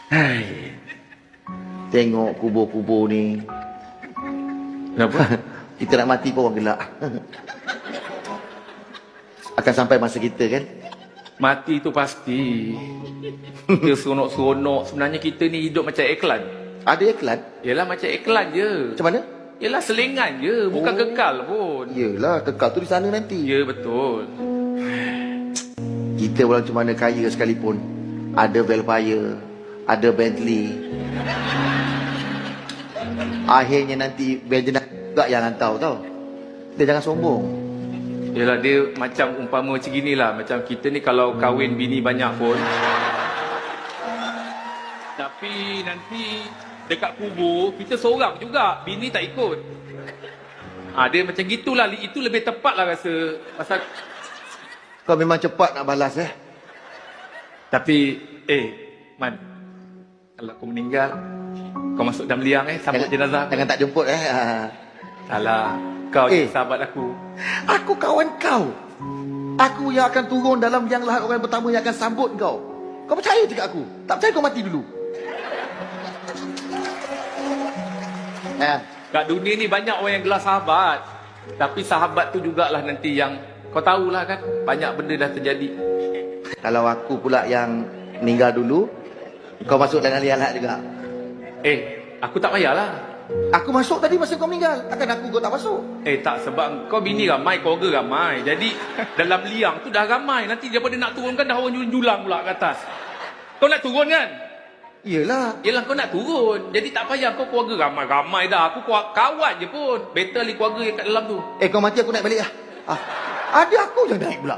Hai. Tengok kubur-kubur ni. Kenapa? Kita nak mati pun orang gelak. Akan sampai masa kita kan? Mati tu pasti. Kita seronok-seronok. Sebenarnya kita ni hidup macam iklan. Ada iklan? Yelah macam iklan je. Macam mana? Yelah selingan je. Bukan kekal pun. Yelah, kekal tu di sana nanti. Ya betul. Kita walau macam mana kaya sekalipun, ada Velfire, ada Bentley. Akhirnya nanti Benjamin juga yang hantar tau. Dia jangan sombong. Yelah dia macam umpama macam gini lah. Macam kita ni kalau kahwin bini banyak pun, tapi nanti dekat kubur kita seorang juga, bini tak ikut. Dia macam gitulah. Itu lebih tepat lah rasa. Pasal Kau memang cepat nak balas tapi Man, kalau aku meninggal, kau masuk dalam liang sambut jenazah aku. Jangan tak jemput Salah. Kau je sahabat aku. Aku kawan kau. Aku yang akan turun dalam liang lahat, orang pertama yang akan sambut kau. Kau percaya je kat aku? Tak percaya kau mati dulu. Kat dunia ni banyak orang yang gelar sahabat. Tapi sahabat tu jugalah nanti yang kau tahulah kan, banyak benda dah terjadi. Kalau aku pula yang meninggal dulu, kau masuk dalam liang lahat juga. Aku tak payahlah. Aku masuk tadi masa kau meninggal. Takkan aku kau tak masuk? Tak, sebab kau bini ramai, keluarga ramai. Jadi dalam liang tu dah ramai. Nanti daripada nak turunkan dah orang julang pula ke atas. Kau nak turun kan? Yelah Kau nak turun. Jadi tak payah, kau keluarga ramai-ramai dah. Aku kawan je pun. Better li keluarga yang kat dalam tu. Kau mati aku naik balik lah. Ada aku je naik pula.